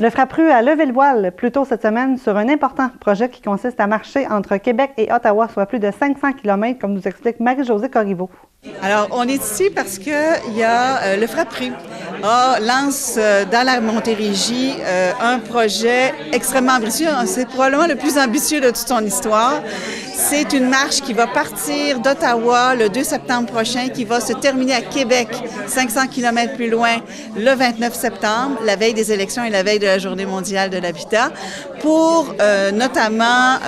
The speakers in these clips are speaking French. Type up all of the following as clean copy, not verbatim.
Le Frappru a levé le voile plus tôt cette semaine sur un important projet qui consiste à marcher entre Québec et Ottawa, soit plus de 500 km, comme nous explique Marie-Josée Corriveau. Alors, on est ici parce qu'il y a le Frappru lance dans la Montérégie un projet extrêmement ambitieux. C'est probablement le plus ambitieux de toute son histoire. C'est une marche qui va partir d'Ottawa le 2 septembre prochain, qui va se terminer à Québec, 500 km plus loin, le 29 septembre, la veille des élections et la veille de la Journée mondiale de l'habitat, pour notamment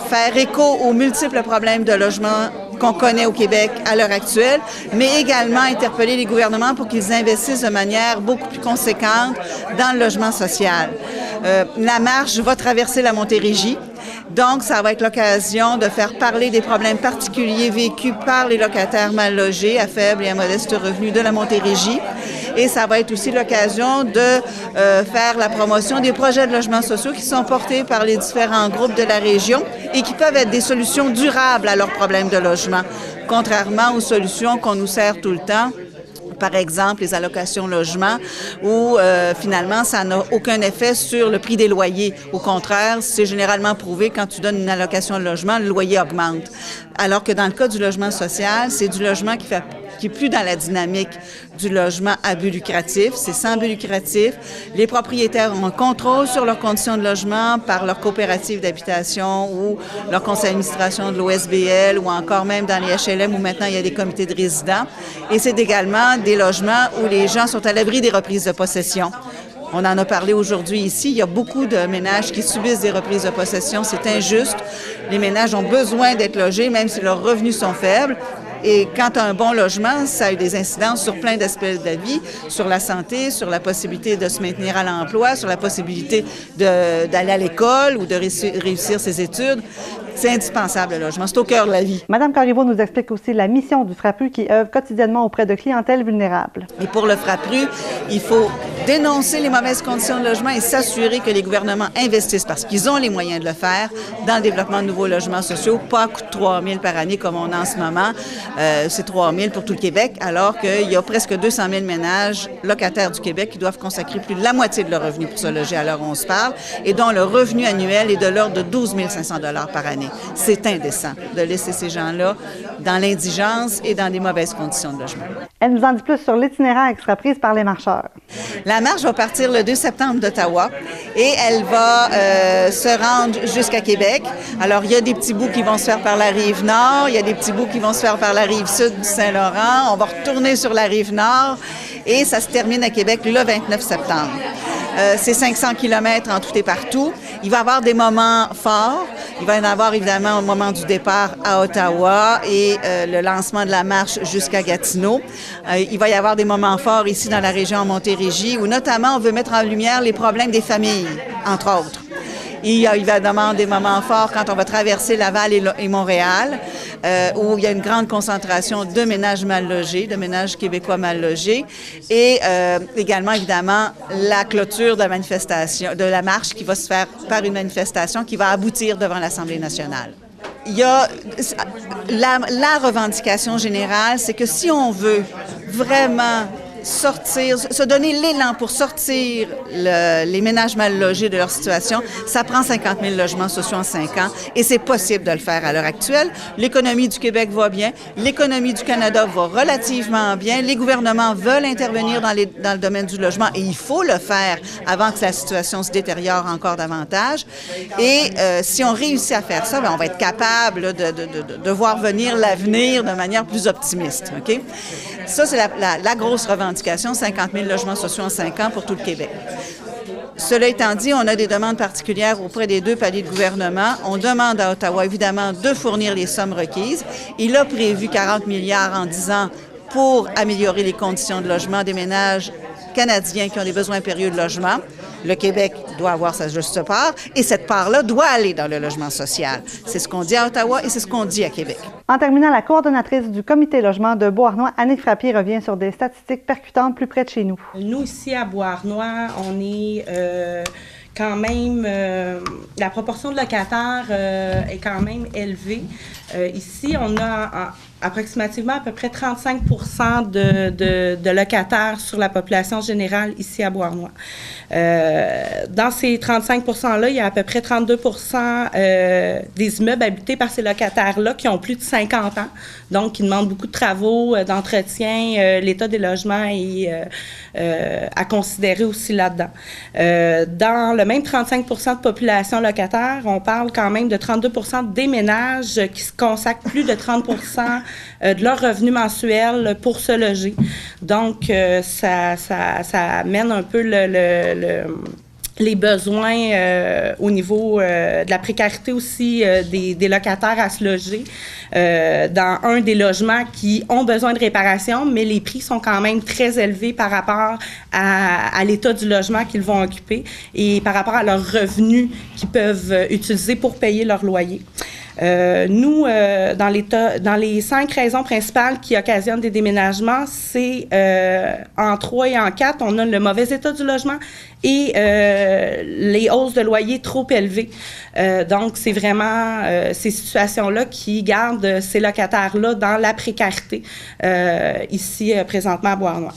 faire écho aux multiples problèmes de logement qu'on connaît au Québec à l'heure actuelle, mais également interpeller les gouvernements pour qu'ils investissent de manière beaucoup plus conséquente dans le logement social. La marche va traverser la Montérégie. Donc, ça va être l'occasion de faire parler des problèmes particuliers vécus par les locataires mal logés à faible et à modeste revenu de la Montérégie. Et ça va être aussi l'occasion de faire la promotion des projets de logements sociaux qui sont portés par les différents groupes de la région et qui peuvent être des solutions durables à leurs problèmes de logement, contrairement aux solutions qu'on nous sert tout le temps. Par exemple, les allocations logement, où finalement, ça n'a aucun effet sur le prix des loyers. Au contraire, c'est généralement prouvé quand tu donnes une allocation de logement, le loyer augmente. Alors que dans le cas du logement social, c'est du logement qui est plus dans la dynamique du logement à but lucratif, c'est sans but lucratif. Les propriétaires ont un contrôle sur leurs conditions de logement par leur coopérative d'habitation ou leur conseil d'administration de l'OSBL ou encore même dans les HLM où maintenant il y a des comités de résidents. Et c'est également des logements où les gens sont à l'abri des reprises de possession. On en a parlé aujourd'hui ici. Il y a beaucoup de ménages qui subissent des reprises de possession. C'est injuste. Les ménages ont besoin d'être logés, même si leurs revenus sont faibles. Et quand tu as un bon logement, ça a eu des incidences sur plein d'aspects de la vie, sur la santé, sur la possibilité de se maintenir à l'emploi, sur la possibilité d'aller à l'école ou de réussir ses études. C'est indispensable, le logement. C'est au cœur de la vie. Madame Corriveau nous explique aussi la mission du Frappru qui œuvre quotidiennement auprès de clientèles vulnérables. Et pour le Frappru, il faut dénoncer les mauvaises conditions de logement et s'assurer que les gouvernements investissent, parce qu'ils ont les moyens de le faire, dans le développement de nouveaux logements sociaux, pas à coût de 3 000 par année comme on a en ce moment. C'est 3 000 pour tout le Québec, alors qu'il y a presque 200 000 ménages locataires du Québec qui doivent consacrer plus de la moitié de leur revenu pour se loger à l'heure où on se parle et dont le revenu annuel est de l'ordre de 12 500 $ par année. C'est indécent de laisser ces gens-là dans l'indigence et dans des mauvaises conditions de logement. Elle nous en dit plus sur l'itinéraire qui sera prise par les marcheurs. La marche va partir le 2 septembre d'Ottawa et elle va se rendre jusqu'à Québec. Alors, il y a des petits bouts qui vont se faire par la rive nord, il y a des petits bouts qui vont se faire par la rive sud du Saint-Laurent. On va retourner sur la rive nord et ça se termine à Québec le 29 septembre. C'est 500 km en tout et partout. Il va y avoir des moments forts. Il va y en avoir évidemment au moment du départ à Ottawa et le lancement de la marche jusqu'à Gatineau. Il va y avoir des moments forts ici dans la région Montérégie où notamment on veut mettre en lumière les problèmes des familles, entre autres. Il y a évidemment des moments forts quand on va traverser Laval et Montréal, où il y a une grande concentration de ménages mal logés, de ménages québécois mal logés, et également, évidemment, la clôture de la manifestation, de la marche qui va se faire par une manifestation qui va aboutir devant l'Assemblée nationale. Il y a la revendication générale, c'est que si on veut vraiment se donner l'élan pour sortir les ménages mal logés de leur situation, ça prend 50 000 logements sociaux en 5 ans et c'est possible de le faire à l'heure actuelle. L'économie du Québec va bien, l'économie du Canada va relativement bien, les gouvernements veulent intervenir dans le domaine du logement et il faut le faire avant que la situation se détériore encore davantage. Et si on réussit à faire ça, bien, on va être capable là, de voir venir l'avenir de manière plus optimiste. Okay? Ça, c'est la grosse revendication, 50 000 logements sociaux en 5 ans pour tout le Québec. Cela étant dit, on a des demandes particulières auprès des 2 paliers de gouvernement. On demande à Ottawa, évidemment, de fournir les sommes requises. Il a prévu 40 milliards en 10 ans pour améliorer les conditions de logement des ménages canadiens qui ont des besoins impérieux de logement. Le Québec doit avoir sa juste part et cette part-là doit aller dans le logement social. C'est ce qu'on dit à Ottawa et c'est ce qu'on dit à Québec. En terminant, la coordonnatrice du comité logement de Beauharnois, Annick Frappier, revient sur des statistiques percutantes plus près de chez nous. Nous, ici à Beauharnois, on est quand même, la proportion de locataires est quand même élevée. Ici, on a approximativement à peu près 35 de locataires sur la population générale ici à Beauharnois. Dans ces 35 %-là, il y a à peu près 32 des immeubles habités par ces locataires-là qui ont plus de 50 ans, donc qui demandent beaucoup de travaux, d'entretien. L'état des logements est à considérer aussi là-dedans. Dans le même 35 de population locataire, on parle quand même de 32 des ménages qui se consacrent plus de 30 de leur revenu mensuel pour se loger. Donc, ça amène un peu les besoins au niveau de la précarité aussi des locataires à se loger dans un des logements qui ont besoin de réparation, mais les prix sont quand même très élevés par rapport à l'état du logement qu'ils vont occuper et par rapport à leurs revenus qu'ils peuvent utiliser pour payer leur loyer. Nous, dans les 5 raisons principales qui occasionnent des déménagements, c'est en 3 et en 4, on a le mauvais état du logement et les hausses de loyer trop élevées. Donc, c'est vraiment ces situations-là qui gardent ces locataires-là dans la précarité ici, présentement à Beauharnois.